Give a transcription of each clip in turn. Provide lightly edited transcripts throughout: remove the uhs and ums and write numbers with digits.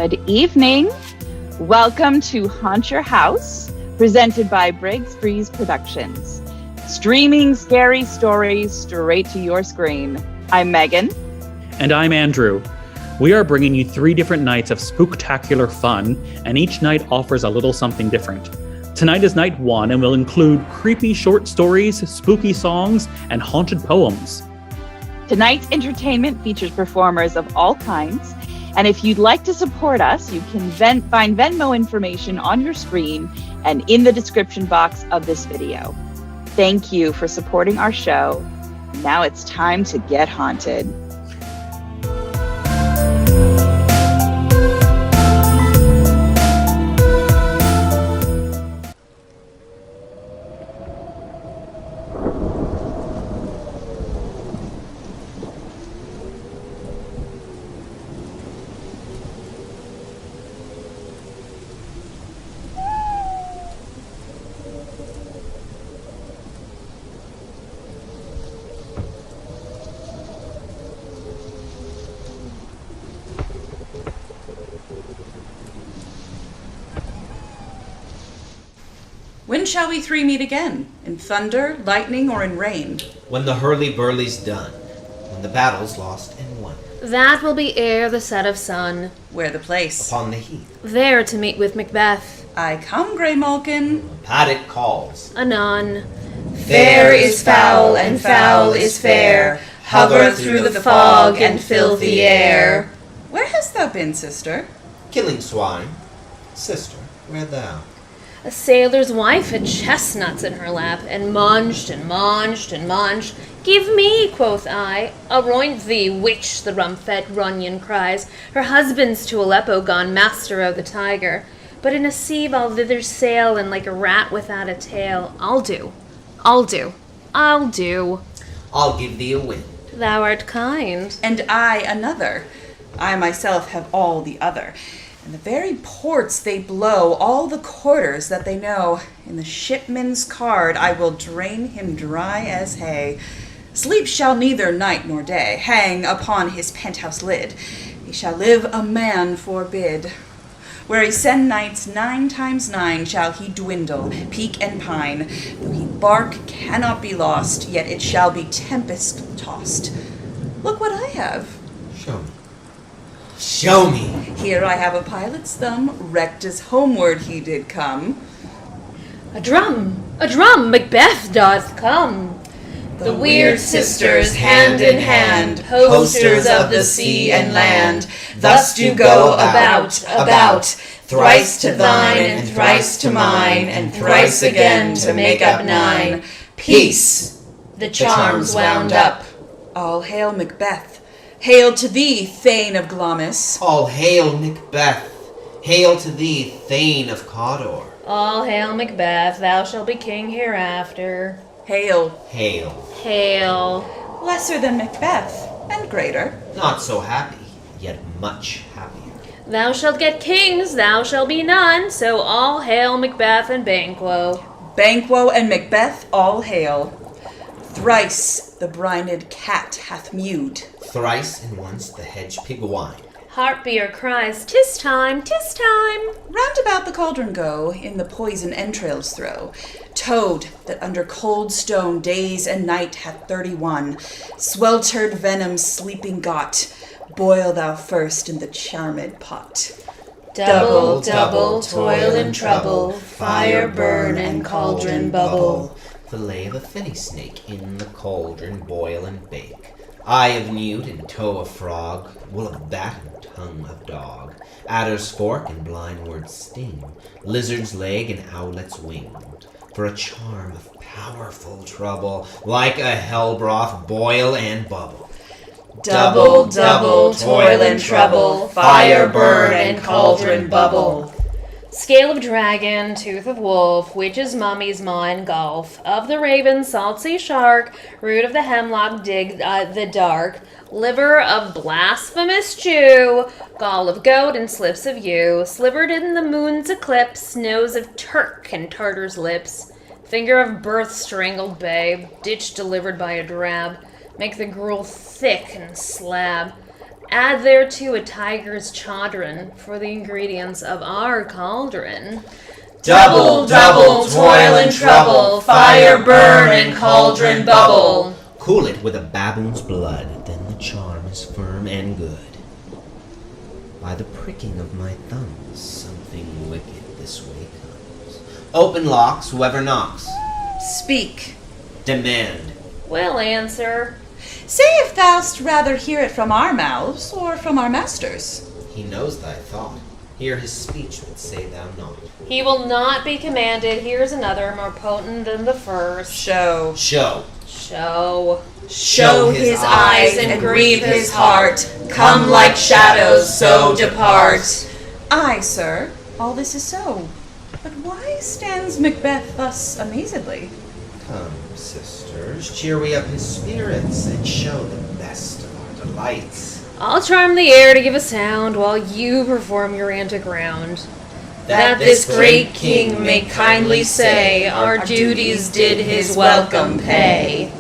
Good evening. Welcome to Haunt Your House, presented by Briggs Freeze Productions. Streaming scary stories straight to your screen. I'm Megan. And I'm Andrew. We are bringing you 3 different nights of spooktacular fun, and each night offers a little something different. Tonight is night 1 and will include creepy short stories, spooky songs, and haunted poems. Tonight's entertainment features performers of all kinds, and if you'd like to support us, you can find Venmo information on your screen and in the description box of this video. Thank you for supporting our show. Now it's time to get haunted. When shall we 3 meet again? In thunder, lightning, or in rain? When the hurly-burly's done, when the battle's lost and won. That will be ere the set of sun. Where the place? Upon the heath. There to meet with Macbeth. I come, Grey Malkin. Paddock calls. Anon. Fair is foul, and foul is fair. Hover through the fog and fill the air. Where hast thou been, sister? Killing swine. Sister, where thou? A sailor's wife had chestnuts in her lap, and munched and munched and munched. Give me, quoth I, aroint thee, witch, the rum-fed Runyon cries. Her husband's to Aleppo gone, master of the tiger. But in a sieve I'll thither sail, and like a rat without a tail, I'll do. I'll give thee a wind. Thou art kind. And I another. I myself have all the other. In the very ports they blow all the quarters that they know. In the shipman's card I will drain him dry as hay. Sleep shall neither night nor day hang upon his penthouse lid. He shall live a man forbid. Where he send nights 9 times 9 shall he dwindle, peak and pine. Though he bark cannot be lost, yet it shall be tempest-tossed. Look what I have. Show me. Show me! Here I have a pilot's thumb, wrecked as homeward he did come. A drum, Macbeth doth come. The weird sisters, hand in hand, hosters of the sea and land, thus do go about, thrice to thine and thrice to mine, and thrice again to make up 9. Peace! The charm's wound up. All hail Macbeth. Hail to thee, Thane of Glamis. All hail Macbeth. Hail to thee, Thane of Cawdor. All hail Macbeth, thou shalt be king hereafter. Hail. Hail. Hail. Lesser than Macbeth, and greater. Not so happy, yet much happier. Thou shalt get kings, thou shalt be none, so all hail Macbeth and Banquo. Banquo and Macbeth, all hail. Thrice the brined cat hath mewed. Thrice and once the hedge pig whined. Harpier cries, 'tis time, 'tis time. Round about the cauldron go, in the poison entrails throw. Toad, that under cold stone days and night hath 31, sweltered venom sleeping got, boil thou first in the charmed pot. Double, double, toil and trouble, fire burn and cauldron bubble. Fillet of a finny snake in the cauldron boil and bake. Eye of newt and toe of frog, wool of bat and tongue of dog, adder's fork and blindword's sting, lizard's leg and owlet's wing. For a charm of powerful trouble, like a hell broth boil and bubble. Double, double, toil and trouble, fire burn and cauldron bubble. Scale of dragon, tooth of wolf, witch's mummy's maw and gulf, of the raven, salt sea shark, root of the hemlock, dig the dark, liver of blasphemous Jew, gall of goat and slips of yew, slivered in the moon's eclipse, nose of Turk and Tartar's lips, finger of birth strangled babe, ditch delivered by a drab, make the gruel thick and slab, Add thereto a tiger's chaudron for the ingredients of our cauldron. Double, double, toil and trouble, fire burn and cauldron bubble. Cool it with a baboon's blood, then the charm is firm and good. By the pricking of my thumbs, something wicked this way comes. Open locks, whoever knocks. Speak. Demand. We'll answer. Say if thou'st rather hear it from our mouths or from our masters. He knows thy thought. Hear his speech, but say thou not. He will not be commanded. Here's another more potent than the first. Show. Show. Show his eyes and grieve his heart. Come like shadows, so depart. Aye, sir, all this is so. But why stands Macbeth thus amazedly? Come, sisters, cheer we up his spirits and show the best of our delights. I'll charm the air to give a sound while you perform your antic round. That this great king may kindly say, our duties did his welcome pay.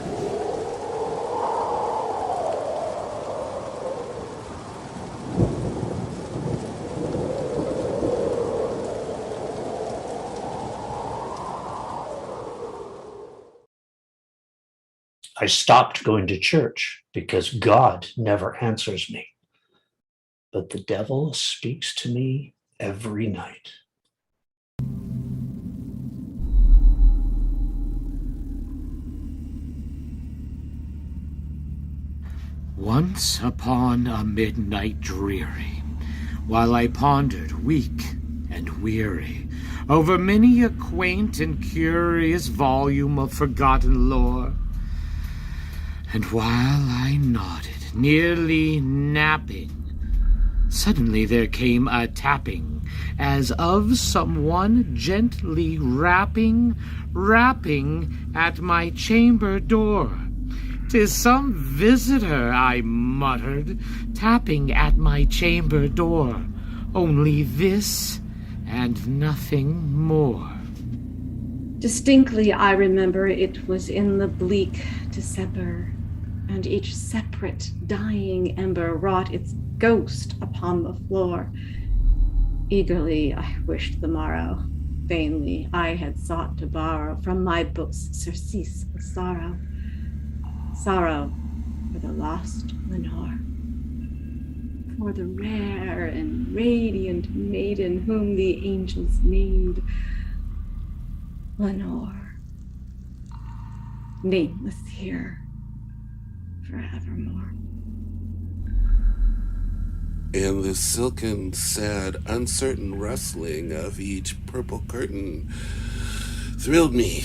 I stopped going to church because God never answers me. But the devil speaks to me every night. Once upon a midnight dreary, while I pondered weak and weary over many a quaint and curious volume of forgotten lore, and while I nodded, nearly napping, suddenly there came a tapping, as of someone gently rapping at my chamber door. "'Tis some visitor," I muttered, "tapping at my chamber door. Only this and nothing more." Distinctly I remember it was in the bleak December, and each separate dying ember wrought its ghost upon the floor. Eagerly I wished the morrow. Vainly I had sought to borrow from my books surcease of sorrow. Sorrow for the lost Lenore, for the rare and radiant maiden whom the angels named Lenore, nameless here forevermore. And the silken, sad, uncertain rustling of each purple curtain thrilled me,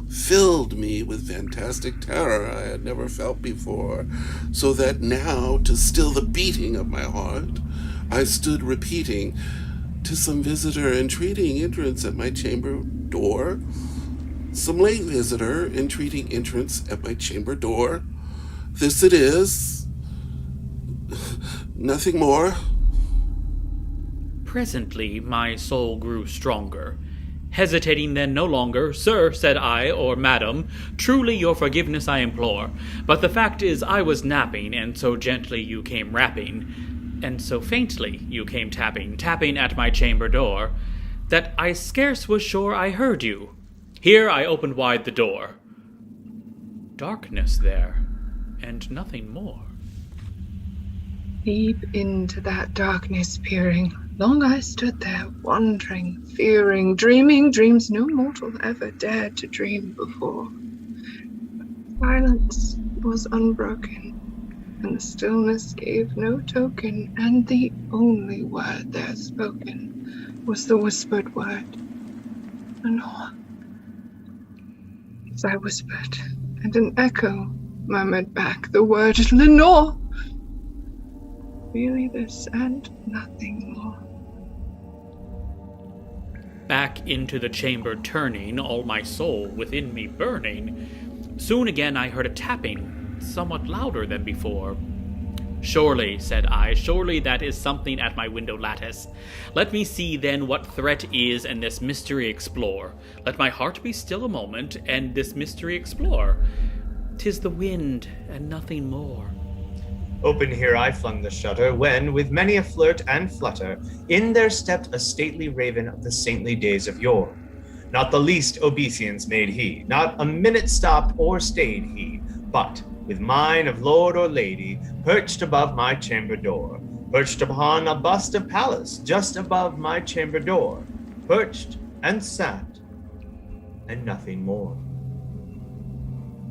filled me with fantastic terror I had never felt before, so that now, to still the beating of my heart, I stood repeating, "'Tis some visitor entreating entrance at my chamber door, some late visitor entreating entrance at my chamber door. This it is, nothing more." Presently my soul grew stronger. Hesitating then no longer, "Sir," said I, or "Madam, truly your forgiveness I implore. But the fact is I was napping, and so gently you came rapping, and so faintly you came tapping at my chamber door, that I scarce was sure I heard you. Here I opened wide the door. Darkness there, and nothing more." Deep into that darkness peering, long I stood there, wondering, fearing, dreaming dreams no mortal ever dared to dream before. Silence was unbroken, and the stillness gave no token, and the only word there spoken was the whispered word, Lenore. As I whispered, and an echo murmured back the word Lenore. Really this and nothing more. Back into the chamber turning, all my soul within me burning, soon again I heard a tapping, somewhat louder than before. "Surely," said I, "surely that is something at my window lattice. Let me see then what threat is, and this mystery explore. Let my heart be still a moment, and this mystery explore. 'Tis the wind, and nothing more." Open here I flung the shutter, when, with many a flirt and flutter, in there stepped a stately raven of the saintly days of yore. Not the least obeisance made he, not a minute stopped or stayed he, but, with mine of lord or lady, perched above my chamber door, perched upon a bust of Pallas, just above my chamber door, perched and sat, and nothing more.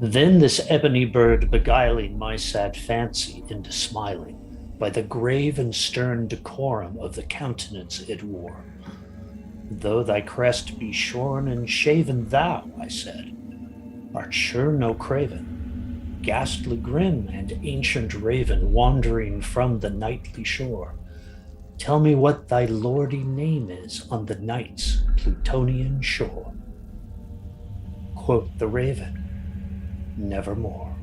Then this ebony bird beguiling my sad fancy into smiling, by the grave and stern decorum of the countenance it wore. Though thy crest be shorn and shaven, thou, I said, art sure no craven, ghastly grim and ancient raven wandering from the nightly shore. Tell me what thy lordy name is on the night's Plutonian shore. Quoth the raven, nevermore.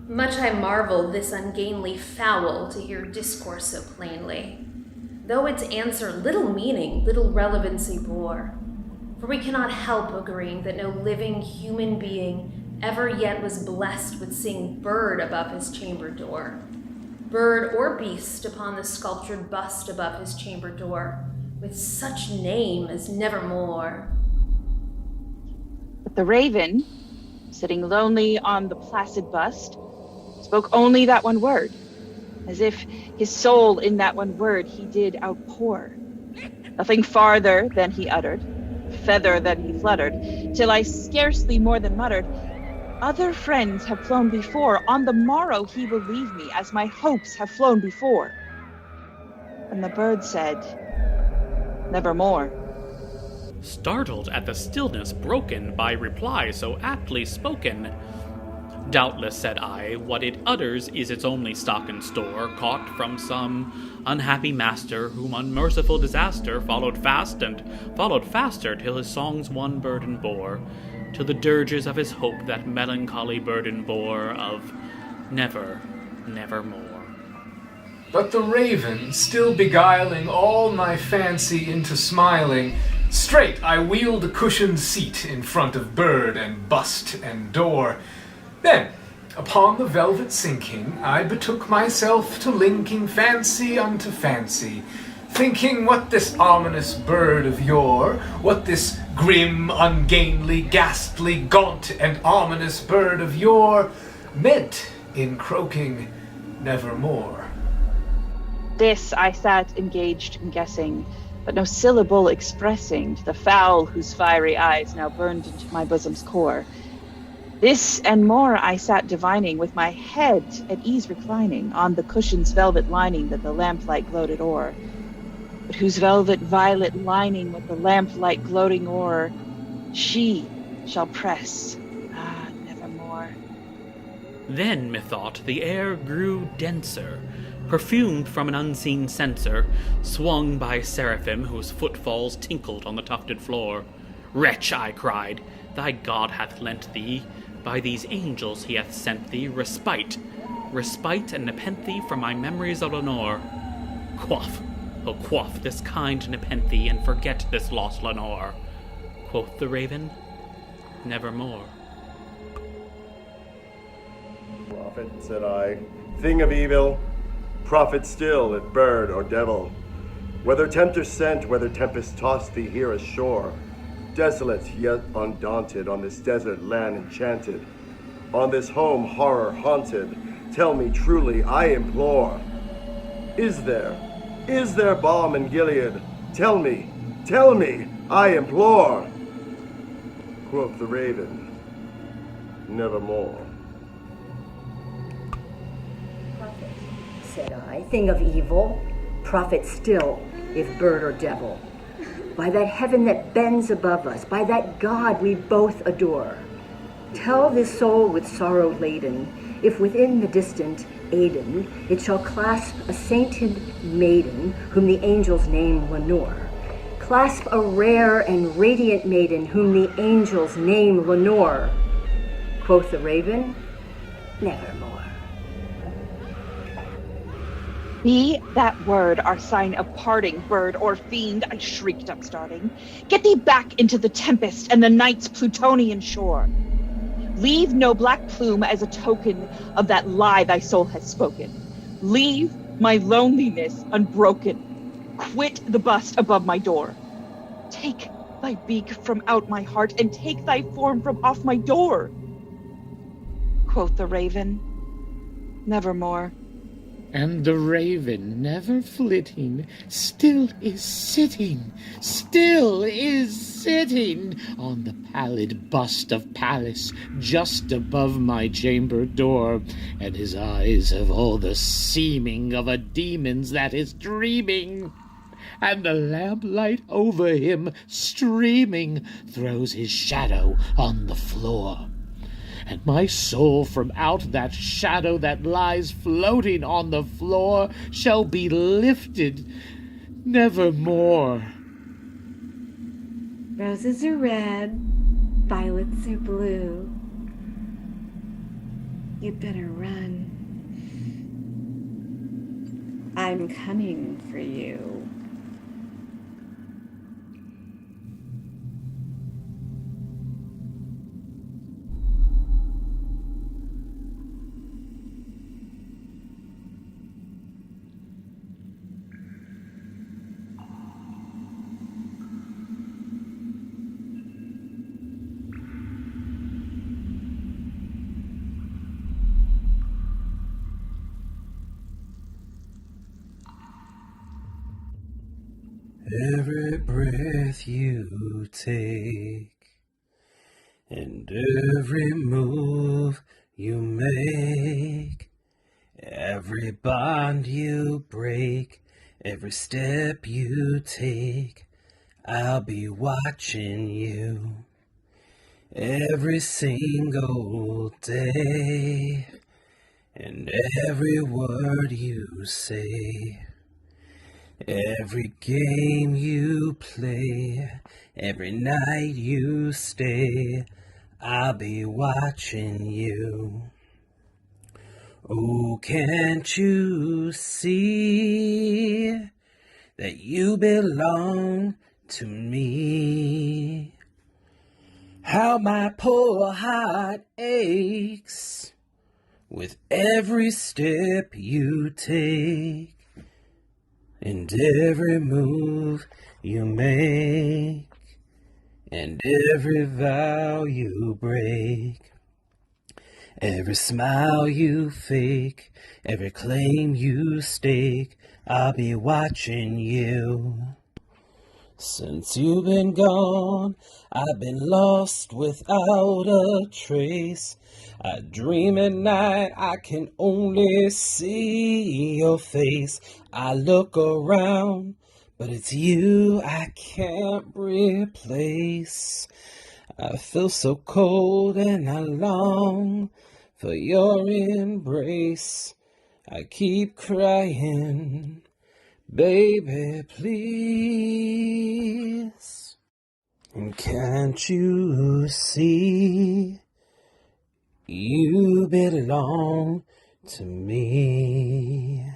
Much I marveled this ungainly fowl to hear discourse so plainly, though its answer little meaning, little relevancy bore. For we cannot help agreeing that no living human being ever yet was blessed with seeing bird above his chamber door, bird or beast upon the sculptured bust above his chamber door, with such name as nevermore. But the raven, sitting lonely on the placid bust, spoke only that one word, as if his soul in that one word he did outpour. Nothing farther than he uttered, feather than he fluttered, till I scarcely more than muttered, other friends have flown before, on the morrow he will leave me, as my hopes have flown before. And the bird said, nevermore. Startled at the stillness broken by reply so aptly spoken. Doubtless, said I, what it utters is its only stock and store, caught from some unhappy master, whom unmerciful disaster followed fast and followed faster, till his songs one burden bore, till the dirges of his hope that melancholy burden bore of nevermore. But the raven, still beguiling all my fancy into smiling, straight I wheeled a cushioned seat in front of bird and bust and door. Then, upon the velvet sinking, I betook myself to linking fancy unto fancy, thinking what this ominous bird of yore, what this grim, ungainly, ghastly, gaunt, and ominous bird of yore meant in croaking nevermore. This I sat engaged in guessing, but no syllable expressing to the fowl whose fiery eyes now burned into my bosom's core. This and more I sat divining, with my head at ease reclining on the cushion's velvet lining that the lamplight gloated o'er, but whose velvet violet lining with the lamplight gloating o'er, she shall press, nevermore. Then, methought, the air grew denser, perfumed from an unseen censer, swung by seraphim whose footfalls tinkled on the tufted floor. Wretch, I cried, thy God hath lent thee, by these angels he hath sent thee, respite and nepenthe from my memories of Lenore. Quaff this kind nepenthe, and forget this lost Lenore. Quoth the raven, nevermore. Prophet, said I, thing of evil, prophet still, if bird or devil. Whether tempter sent, whether tempest tossed thee here ashore, desolate yet undaunted, on this desert land enchanted, on this home horror haunted, tell me truly, I implore, is there balm in Gilead? Tell me, I implore. Quoth the raven, nevermore. Prophet, said I, thing of evil, prophet still, if bird or devil. By that heaven that bends above us, by that God we both adore, tell this soul with sorrow laden, if within the distant Aidenn it shall clasp a sainted maiden, whom the angels name Lenore. Clasp a rare and radiant maiden, whom the angels name Lenore. Quoth the raven, nevermore. Be that word our sign of parting, bird or fiend, I shrieked upstarting. Get thee back into the tempest and the night's Plutonian shore. Leave no black plume as a token of that lie thy soul has spoken. Leave my loneliness unbroken. Quit the bust above my door. Take thy beak from out my heart, and take thy form from off my door. Quoth the raven, nevermore. And the raven, never flitting, still is sitting on the pallid bust of Pallas just above my chamber door, and his eyes have all the seeming of a demon's that is dreaming. And the lamplight over him, streaming, throws his shadow on the floor. And my soul from out that shadow that lies floating on the floor shall be lifted nevermore. Roses are red, violets are blue. You'd better run. I'm coming for you. Every breath you take, and every move you make, every bond you break, every step you take, I'll be watching you every single day, and every word you say. Every game you play, every night you stay, I'll be watching you. Oh, can't you see that you belong to me? How my poor heart aches with every step you take, and every move you make, and every vow you break, every smile you fake, every claim you stake, I'll be watching you. Since you've been gone, I've been lost without a trace. I dream at night, I can only see your face. I look around, but it's you I can't replace. I feel so cold and I long for your embrace. I keep crying, baby, please. And can't you see you belong to me?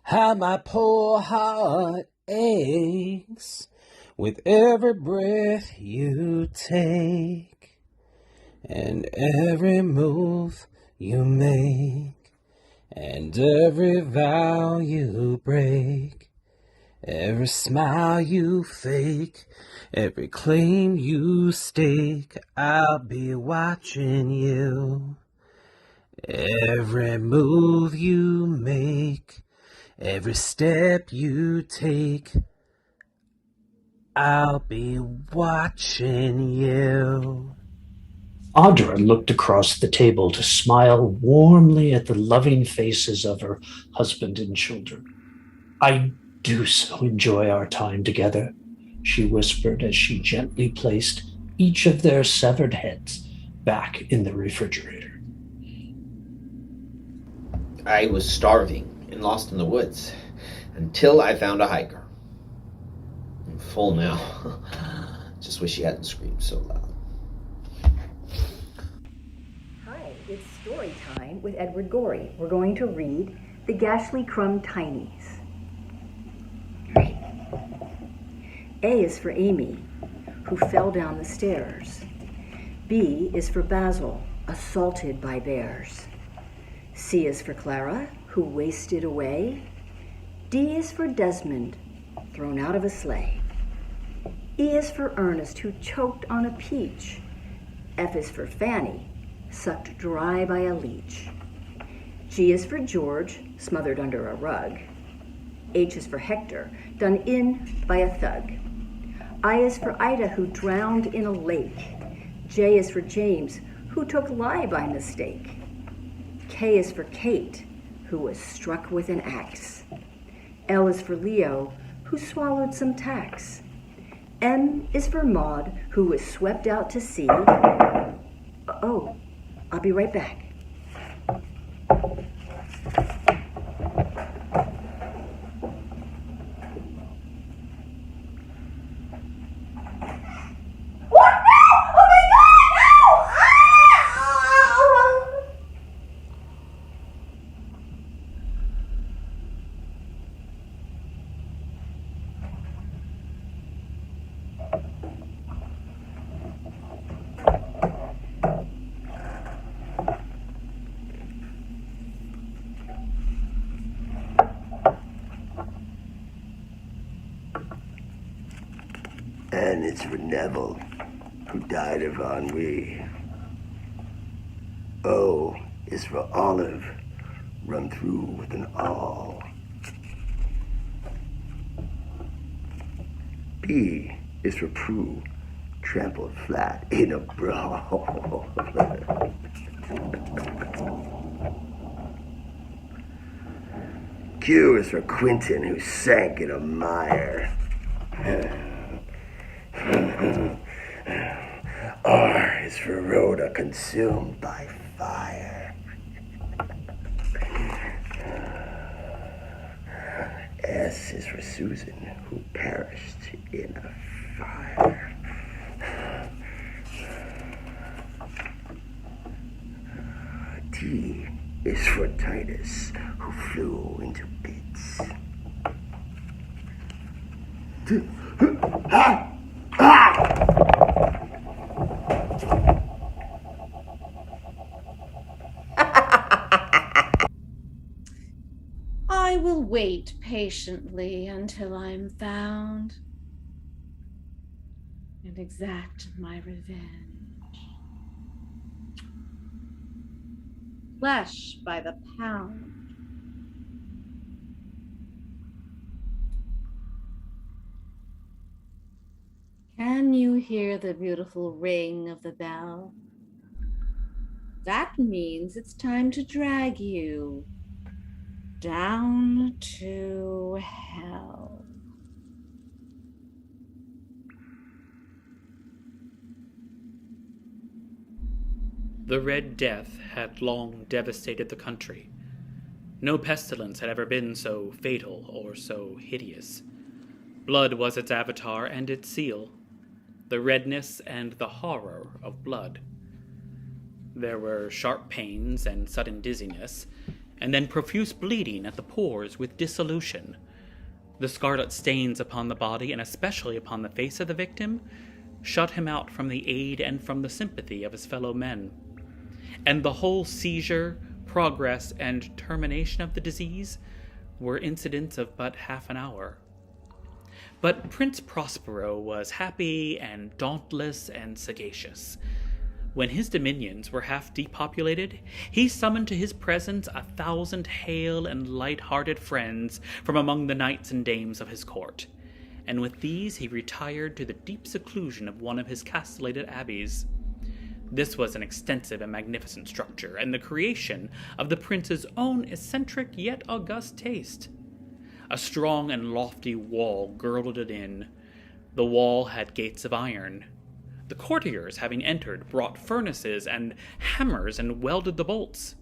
How my poor heart aches with every breath you take, and every move you make, and every vow you break, every smile you fake, every claim you stake, I'll be watching you. Every move you make, every step you take, I'll be watching you. Audra looked across the table to smile warmly at the loving faces of her husband and children. I do so enjoy our time together, she whispered as she gently placed each of their severed heads back in the refrigerator. I was starving and lost in the woods until I found a hiker. I'm full now. Just wish he hadn't screamed so loud. Hi, it's story time with Edward Gorey. We're going to read The Gashly Crumb Tinies. A is for Amy, who fell down the stairs. B is for Basil, assaulted by bears. C is for Clara, who wasted away. D is for Desmond, thrown out of a sleigh. E is for Ernest, who choked on a peach. F is for Fanny, sucked dry by a leech. G is for George, smothered under a rug. H is for Hector, done in by a thug. I is for Ida, who drowned in a lake. J is for James, who took lye by mistake. K is for Kate, who was struck with an axe. L is for Leo, who swallowed some tacks. M is for Maud, who was swept out to sea. Oh, I'll be right back. And it's for Neville, who died of ennui. O is for Olive, run through with an awl. P is for Prue, trampled flat in a brawl. Q is for Quentin, who sank in a mire. R is for Rhoda, consumed by fire. S is for Susan, who perished in a fire. T is for Titus, who flew into bits. I will wait patiently until I'm found and exact my revenge. Flesh by the pound. Can you hear the beautiful ring of the bell? That means it's time to drag you down to hell. The Red Death had long devastated the country. No pestilence had ever been so fatal or so hideous. Blood was its avatar and its seal, the redness and the horror of blood. There were sharp pains and sudden dizziness, and then profuse bleeding at the pores with dissolution. The scarlet stains upon the body, and especially upon the face of the victim, shut him out from the aid and from the sympathy of his fellow men. And the whole seizure, progress, and termination of the disease were incidents of but half an hour. But Prince Prospero was happy and dauntless and sagacious. When his dominions were half depopulated, he summoned to his presence 1,000 hale and light-hearted friends from among the knights and dames of his court, and with these he retired to the deep seclusion of one of his castellated abbeys. This was an extensive and magnificent structure, and the creation of the prince's own eccentric yet august taste. A strong and lofty wall girdled it in. The wall had gates of iron. The courtiers, having entered, brought furnaces and hammers and welded the bolts.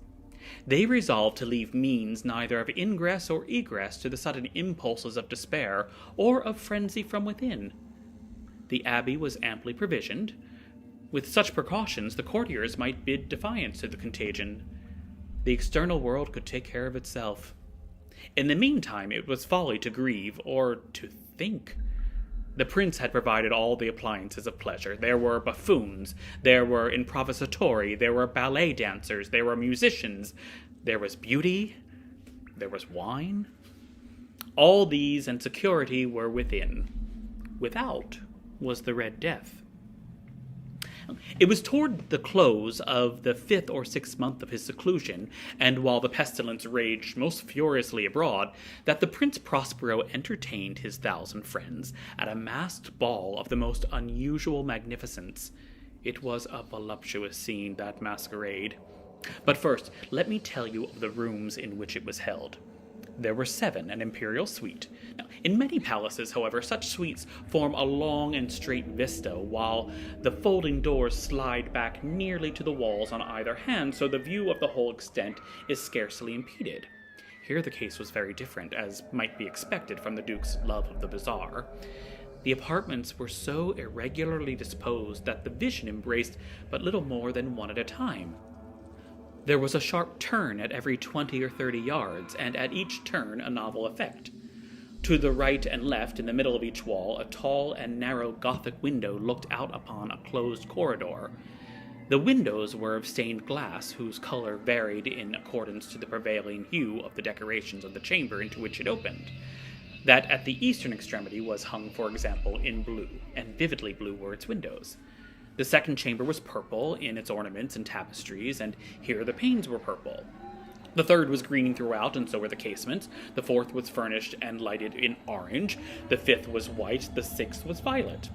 They resolved to leave means neither of ingress or egress to the sudden impulses of despair or of frenzy from within. The abbey was amply provisioned. With such precautions, the courtiers might bid defiance to the contagion. The external world could take care of itself. In the meantime, it was folly to grieve or to think. The prince had provided all the appliances of pleasure. There were buffoons, there were improvisatori, there were ballet dancers, there were musicians, there was beauty, there was wine. All these and security were within. Without was the Red Death. It was toward the close of the 5th or 6th month of his seclusion, and while the pestilence raged most furiously abroad, that the Prince Prospero entertained his 1,000 friends at a masked ball of the most unusual magnificence. It was a voluptuous scene, that masquerade. But first, let me tell you of the rooms in which it was held. There were 7, an imperial suite. Now, in many palaces, however, such suites form a long and straight vista, while the folding doors slide back nearly to the walls on either hand, so the view of the whole extent is scarcely impeded. Here the case was very different, as might be expected from the Duke's love of the bizarre. The apartments were so irregularly disposed that the vision embraced but little more than one at a time. There was a sharp turn at every 20 or 30 yards, and at each turn a novel effect. To the right and left, in the middle of each wall, a tall and narrow Gothic window looked out upon a closed corridor. The windows were of stained glass, whose color varied in accordance to the prevailing hue of the decorations of the chamber into which it opened. That at the eastern extremity was hung, for example, in blue, and vividly blue were its windows. The second chamber was purple in its ornaments and tapestries, and here the panes were purple. The third was green throughout, and so were the casements. The fourth was furnished and lighted in orange. The fifth was white. The sixth was violet.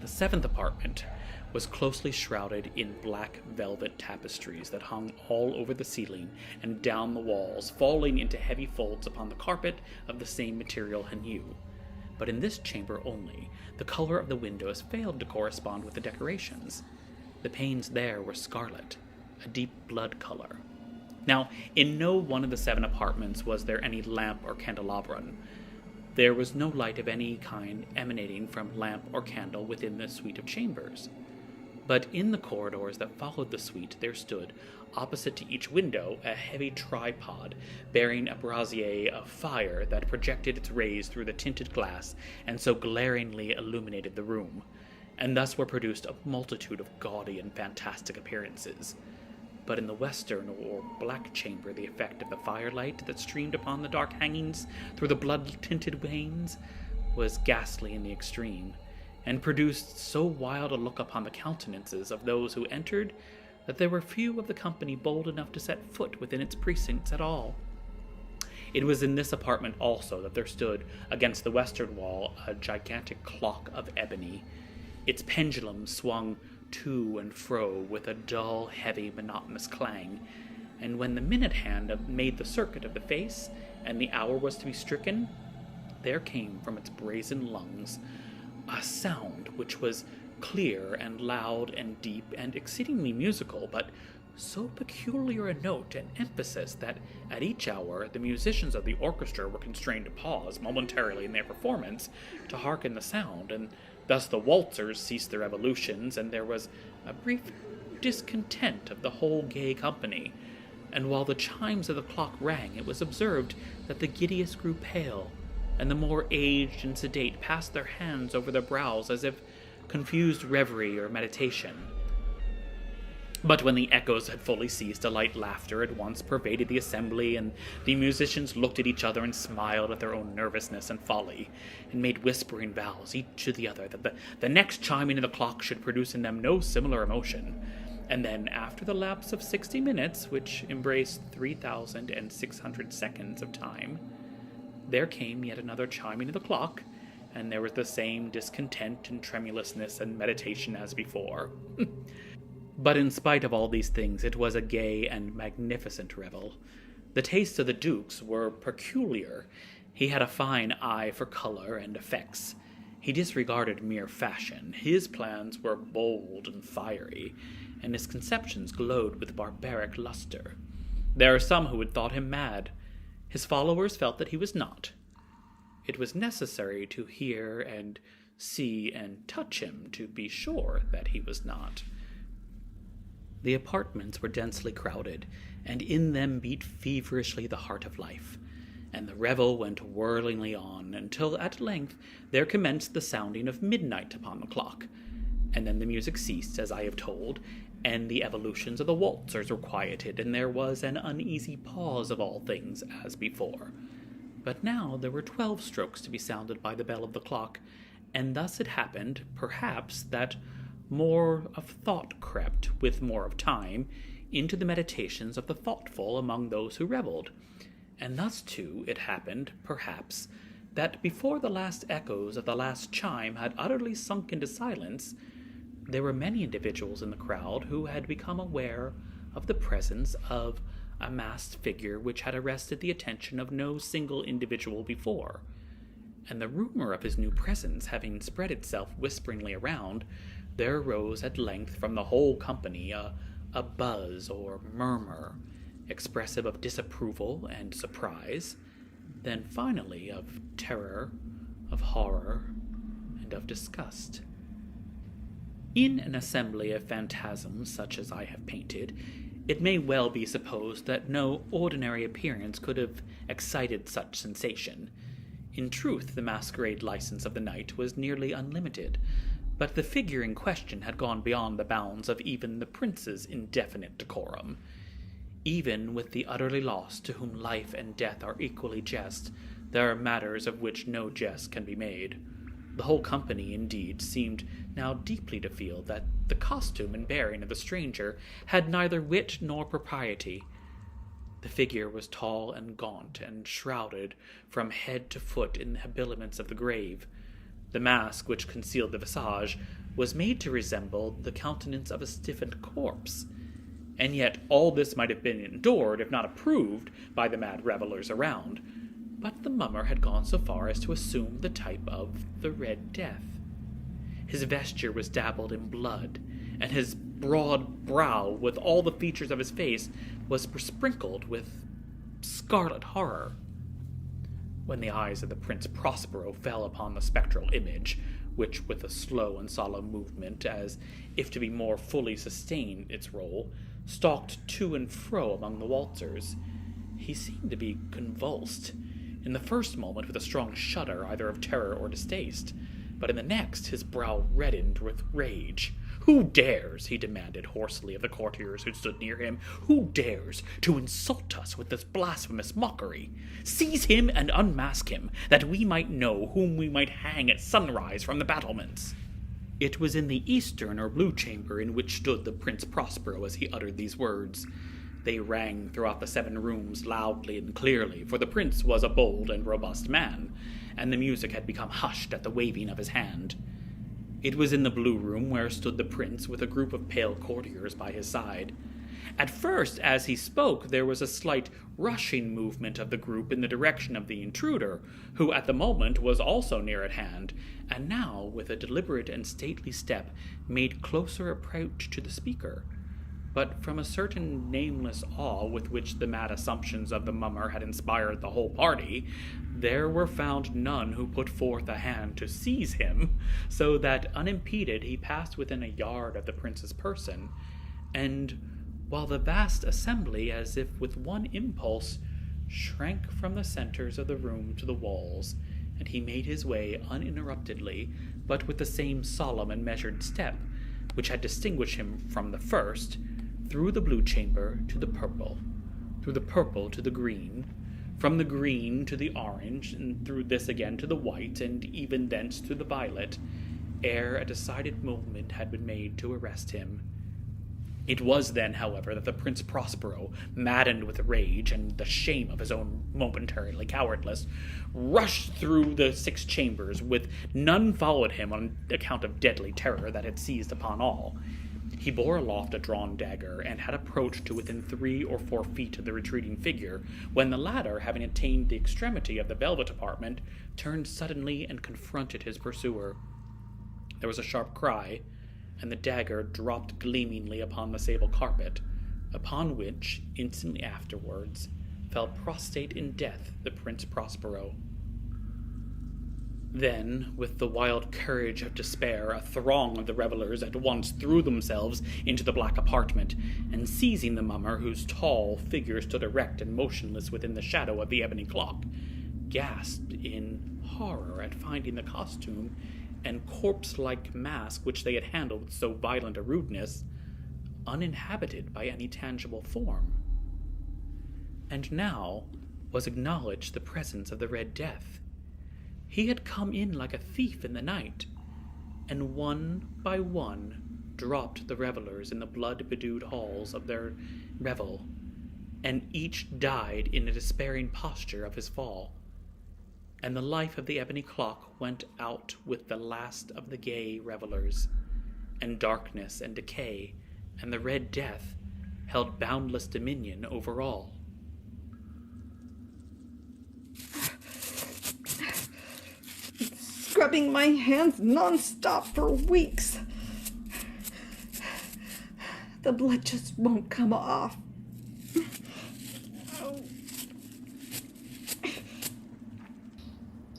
The 7th apartment was closely shrouded in black velvet tapestries that hung all over the ceiling and down the walls, falling into heavy folds upon the carpet of the same material and hue. But in this chamber only, the color of the windows failed to correspond with the decorations. The panes there were scarlet, a deep blood color. Now, in no one of the 7 apartments was there any lamp or candelabrum. There was no light of any kind emanating from lamp or candle within the suite of chambers. But in the corridors that followed the suite there stood, opposite to each window, a heavy tripod bearing a brazier of fire that projected its rays through the tinted glass and so glaringly illuminated the room, and thus were produced a multitude of gaudy and fantastic appearances. But in the western or black chamber the effect of the firelight that streamed upon the dark hangings through the blood-tinted panes was ghastly in the extreme, and produced so wild a look upon the countenances of those who entered that there were few of the company bold enough to set foot within its precincts at all. It was in this apartment also that there stood against the western wall a gigantic clock of ebony. Its pendulum swung to and fro with a dull, heavy, monotonous clang, and when the minute hand made the circuit of the face and the hour was to be stricken, there came from its brazen lungs a sound which was clear and loud and deep and exceedingly musical, but so peculiar a note and emphasis that at each hour the musicians of the orchestra were constrained to pause momentarily in their performance to hearken the sound, and thus the waltzers ceased their evolutions, and there was a brief discontent of the whole gay company. And while the chimes of the clock rang, it was observed that the giddiest grew pale, and the more aged and sedate passed their hands over their brows as if confused reverie or meditation. But when the echoes had fully ceased, a light laughter at once pervaded the assembly, and the musicians looked at each other and smiled at their own nervousness and folly, and made whispering vows, each to the other, that the next chiming of the clock should produce in them no similar emotion. And then, after the lapse of 60 minutes, which embraced 3,600 seconds of time, there came yet another chiming of the clock, and there was the same discontent and tremulousness and meditation as before. But in spite of all these things, it was a gay and magnificent revel. The tastes of the Dukes were peculiar. He had a fine eye for color and effects. He disregarded mere fashion. His plans were bold and fiery, and his conceptions glowed with barbaric luster. There are some who had thought him mad. His followers felt that he was not. It was necessary to hear and see and touch him to be sure that he was not. The apartments were densely crowded, and in them beat feverishly the heart of life. and the revel went whirlingly on until at length there commenced the sounding of midnight upon the clock, and then the music ceased, as I have told, and the evolutions of the waltzers were quieted, and there was an uneasy pause of all things as before. But now there were 12 strokes to be sounded by the bell of the clock, and thus it happened, perhaps, that more of thought crept, with more of time, into the meditations of the thoughtful among those who revelled. And thus, too, it happened, perhaps, that before the last echoes of the last chime had utterly sunk into silence, there were many individuals in the crowd who had become aware of the presence of a masked figure which had arrested the attention of no single individual before. And the rumor of his new presence having spread itself whisperingly around, there arose at length from the whole company a buzz or murmur, expressive of disapproval and surprise, then finally of terror, of horror, and of disgust. In an assembly of phantasms such as I have painted, it may well be supposed that no ordinary appearance could have excited such sensation. In truth, the masquerade license of the night was nearly unlimited, but the figure in question had gone beyond the bounds of even the prince's indefinite decorum. Even with the utterly lost, to whom life and death are equally jest, there are matters of which no jest can be made. The whole company, indeed, seemed now deeply to feel that the costume and bearing of the stranger had neither wit nor propriety. The figure was tall and gaunt, and shrouded from head to foot in the habiliments of the grave. The mask which concealed the visage was made to resemble the countenance of a stiffened corpse. And yet all this might have been endured, if not approved, by the mad revellers around. But the mummer had gone so far as to assume the type of the Red Death. His vesture was dabbled in blood, and his broad brow, with all the features of his face, was besprinkled with scarlet horror. When the eyes of the Prince Prospero fell upon the spectral image, which, with a slow and solemn movement, as if to be more fully sustain its role, stalked to and fro among the waltzers, he seemed to be convulsed, in the first moment with a strong shudder either of terror or distaste, but in the next his brow reddened with rage. "Who dares," he demanded hoarsely of the courtiers who stood near him, "who dares to insult us with this blasphemous mockery? Seize him and unmask him, that we might know whom we might hang at sunrise from the battlements." It was in the eastern or blue chamber in which stood the Prince Prospero as he uttered these words. They rang throughout the 7 rooms loudly and clearly, for the prince was a bold and robust man, and the music had become hushed at the waving of his hand. It was in the blue room where stood the prince with a group of pale courtiers by his side. At first, as he spoke, there was a slight rushing movement of the group in the direction of the intruder, who at the moment was also near at hand, and now, with a deliberate and stately step, made closer approach to the speaker. But from a certain nameless awe with which the mad assumptions of the mummer had inspired the whole party, there were found none who put forth a hand to seize him, so that unimpeded he passed within a yard of the prince's person, and while the vast assembly, as if with one impulse, shrank from the centers of the room to the walls, and he made his way uninterruptedly, but with the same solemn and measured step, which had distinguished him from the first, through the blue chamber to the purple, through the purple to the green, from the green to the orange, and through this again to the white, and even thence to the violet, ere a decided movement had been made to arrest him. It was then, however, that the Prince Prospero, maddened with rage and the shame of his own momentarily cowardice, rushed through the 6 chambers, with none followed him on account of deadly terror that had seized upon all. He bore aloft a drawn dagger, and had approached to within 3 or 4 feet of the retreating figure, when the latter, having attained the extremity of the velvet apartment, turned suddenly and confronted his pursuer. There was a sharp cry, and the dagger dropped gleamingly upon the sable carpet, upon which, instantly afterwards, fell prostrate in death the Prince Prospero. Then, with the wild courage of despair, a throng of the revelers at once threw themselves into the black apartment, and seizing the mummer, whose tall figure stood erect and motionless within the shadow of the ebony clock, gasped in horror at finding the costume and corpse-like mask which they had handled with so violent a rudeness uninhabited by any tangible form. And now was acknowledged the presence of the Red Death. He had come in like a thief in the night, and one by one dropped the revelers in the blood-bedewed halls of their revel, and each died in a despairing posture of his fall. And the life of the ebony clock went out with the last of the gay revelers, and darkness and decay and the Red Death held boundless dominion over all. Scrubbing my hands non-stop for weeks. The blood just won't come off.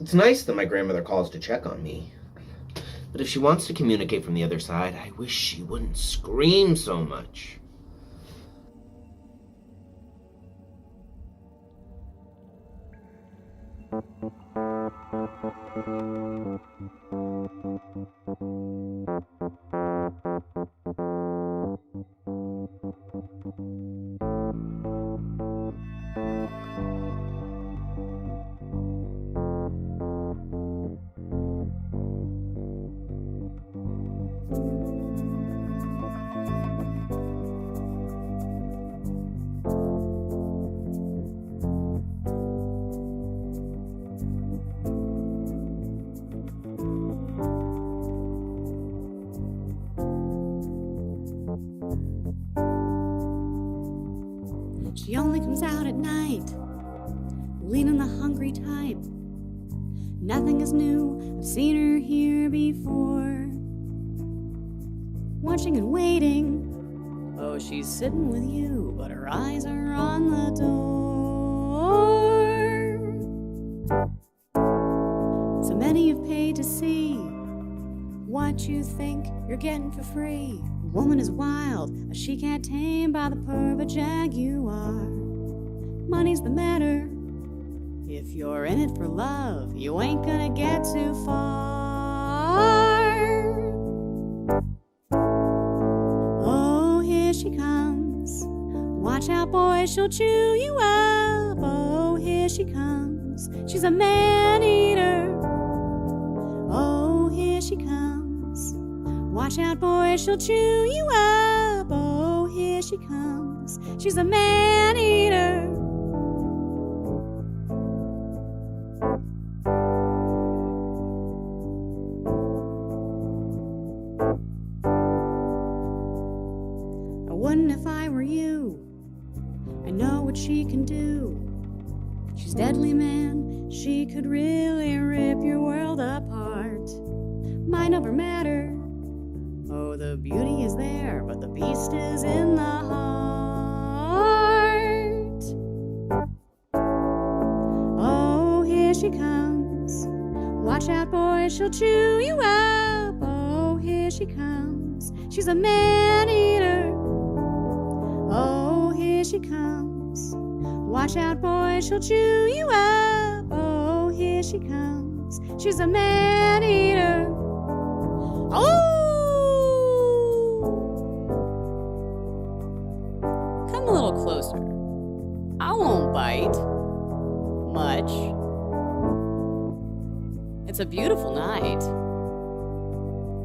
It's nice that my grandmother calls to check on me. But if she wants to communicate from the other side, I wish she wouldn't scream so much. She only comes out at night, leading the hungry type. Nothing is new, I've seen her here before. Watching and waiting, oh, she's sitting with you, but her eyes are on the door. So many have paid to see what you think you're getting for free. Woman is wild, she can't tame by the purr of a jaguar. Money's the matter. If you're in it for love, you ain't gonna get too far. Oh, here she comes. Watch out, boy, she'll chew you up. Oh, here she comes. She's a man-eater. Oh, here she comes. Watch out, boy, she'll chew you up. Oh, here she comes. She's a man-eater. I wouldn't if I were you. I know what she can do. She's deadly, man. She could really rip your world apart. Mind over matter. Oh, the beauty is there, but the beast is in the heart. Oh, here she comes. Watch out, boy, she'll chew you up. Oh, here she comes. She's a man-eater. Oh, here she comes. Watch out, boy, she'll chew you up. Oh, here she comes. She's a man-eater. Oh! Come a little closer. I won't bite. Much. It's a beautiful night.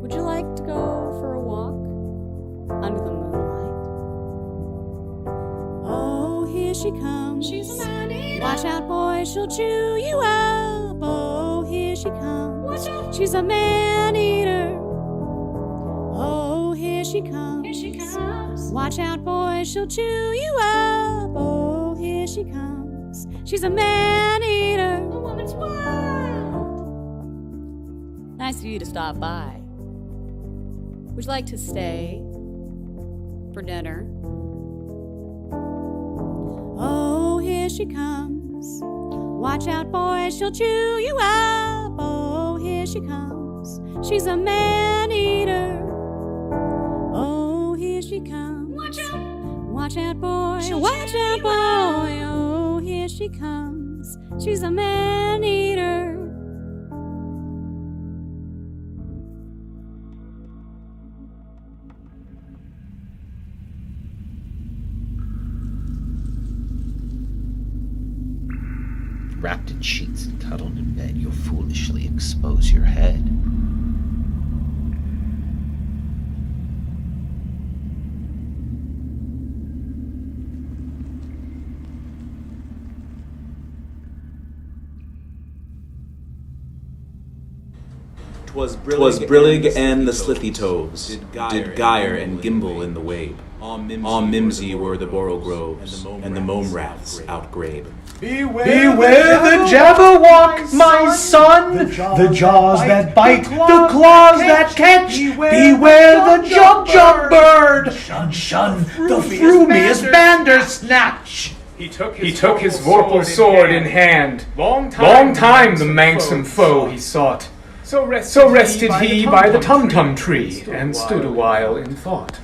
Would you like to go for a walk under the moonlight? Oh, here she comes. She's a man-eater. Watch out, boy, she'll chew you up. Oh, here she comes. Watch out. She's a man-eater. Oh, here she comes. Here she comes. Watch out, boy, she'll chew you up. Oh, here she comes. She's a man-eater. The woman's wild. Nice of you to stop by. Would you like to stay for dinner? Oh, here she comes. Watch out, boy, she'll chew you up. Oh, she comes. She's a man-eater. Oh, here she comes. Watch out! Watch out, boy. Watch out, boy. Oh, here she comes. She's a man-eater. Wrapped in sheets and cuddled in bed, you'll foolishly expose your head. 'Twas Brillig and the Slithy Toves did gyre and gimble in the wabe. All mimsy were the Borough Groves, and the Mome Raths outgrabe. Beware the Jabberwock, my son! The jaws that bite, the claws that catch! Beware the jump bird! Shun, shun, the frumious bandersnatch! He took his vorpal sword in hand. Long time the manxome foe he sought. So rested he by the tum-tum tree, and stood a while in thought.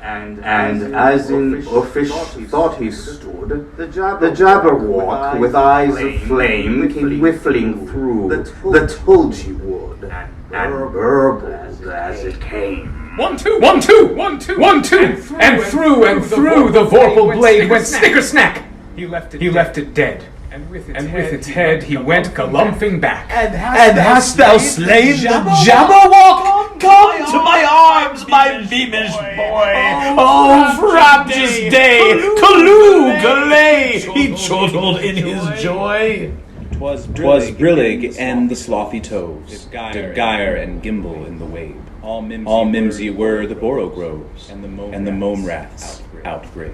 And as in uffish thought he stood, the Jabberwock with eyes of flame came whiffling through the tulgey wood, and burbled as it came. 1, 2, 1, 2, 1, 2, 1, 2, and through the vorpal blade went snicker-snack. He left it dead. And with its head he went galumphing back. And hast thou slain the Jabberwock? Come to my arms, my beamish boy! Oh, frabjous day! Callooh, Galay! He chortled in his joy. 'Twas Brillig and the Slothy Toves did gyre and gimble in the wabe. All mimsy were the Borough Groves, and the Mome Raths outgrabe.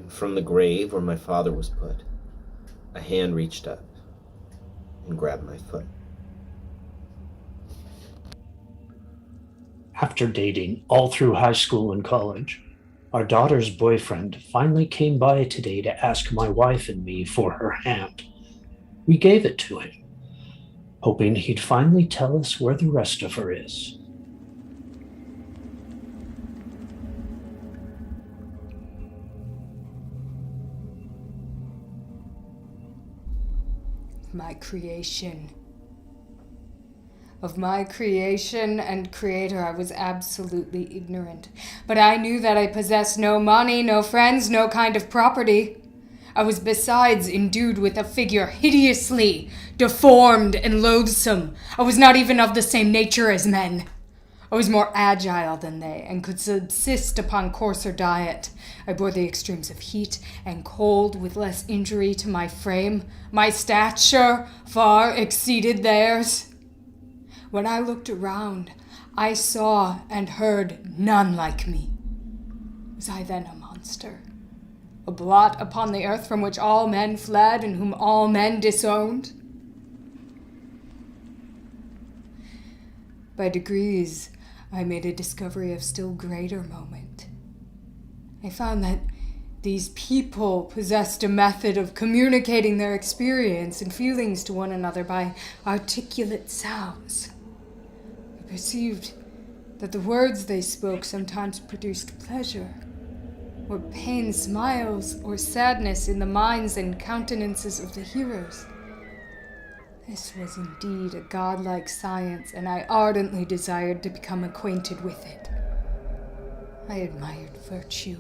From the grave where my father was put, a hand reached up and grabbed my foot. After dating all through high school and college, our daughter's boyfriend finally came by today to ask my wife and me for her hand. We gave it to him, hoping he'd finally tell us where the rest of her is. My creation. Of my creation and creator I was absolutely ignorant, but I knew that I possessed no money, no friends, no kind of property. I was besides endued with a figure hideously deformed and loathsome. I was not even of the same nature as men. I was more agile than they, and could subsist upon coarser diet. I bore the extremes of heat and cold with less injury to my frame. My stature far exceeded theirs. When I looked around, I saw and heard none like me. Was I then a monster? A blot upon the earth from which all men fled and whom all men disowned? By degrees, I made a discovery of still greater moment. I found that these people possessed a method of communicating their experience and feelings to one another by articulate sounds. I perceived that the words they spoke sometimes produced pleasure, or pain, smiles, or sadness in the minds and countenances of the hearers. This was indeed a godlike science, and I ardently desired to become acquainted with it. I admired virtue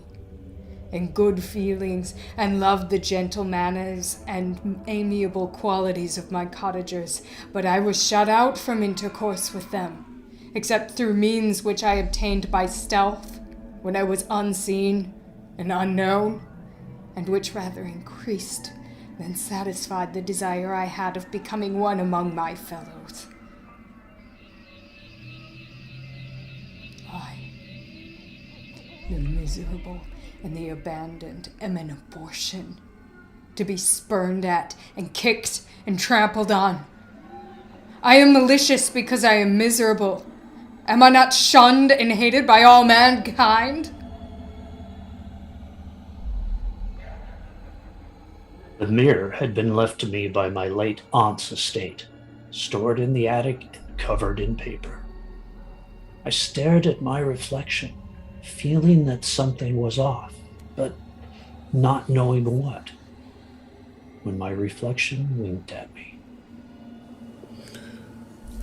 and good feelings, and loved the gentle manners and amiable qualities of my cottagers, but I was shut out from intercourse with them, except through means which I obtained by stealth, when I was unseen and unknown, and which rather increased than satisfied the desire I had of becoming one among my fellows. I, the miserable and the abandoned, am an abortion, to be spurned at and kicked and trampled on. I am malicious because I am miserable. Am I not shunned and hated by all mankind? The mirror had been left to me by my late aunt's estate, stored in the attic and covered in paper. I stared at my reflection, feeling that something was off, but not knowing what, when my reflection winked at me.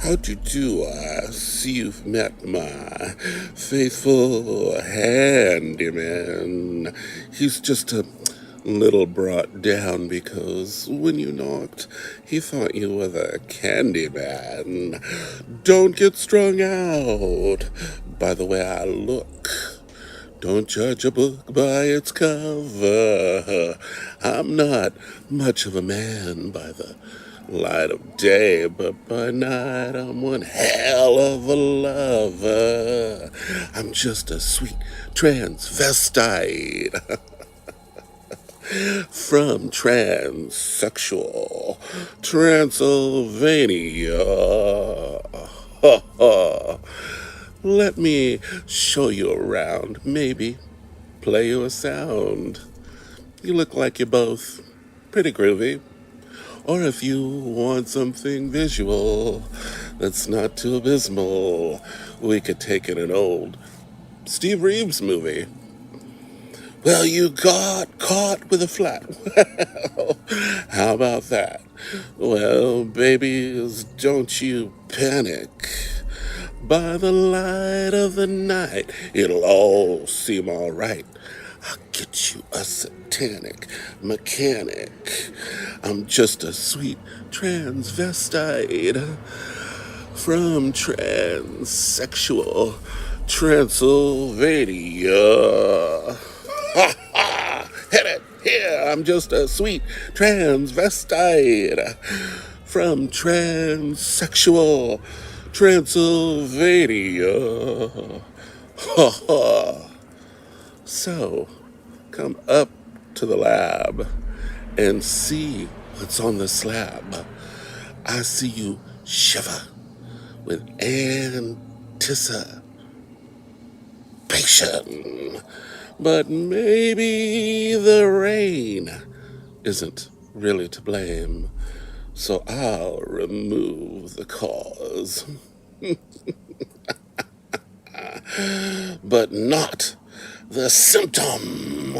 How do you do? I see you've met my faithful handyman. He's just a little brought down because when you knocked, he thought you were the candy man. Don't get strung out by the way I look. Don't judge a book by its cover. I'm not much of a man by the light of day, but by night I'm one hell of a lover. I'm just a sweet transvestite from transsexual Transylvania. Let me show you around, maybe play you a sound. You look like you're both pretty groovy. Or if you want something visual that's not too abysmal, we could take in an old Steve Reeves movie. Well, you got caught with a flat. Well, how about that? Well, babies, don't you panic. By the light of the night, it'll all seem all right. I'll get you a satanic mechanic. I'm just a sweet transvestite from transsexual Transylvania. Ha ha! Hit it! Here, I'm just a sweet transvestite from transsexual Transylvania. Ha ha! So, come up to the lab and see what's on the slab. I see you shiver with anticipation. But maybe the rain isn't really to blame, so I'll remove the cause. But not the symptom.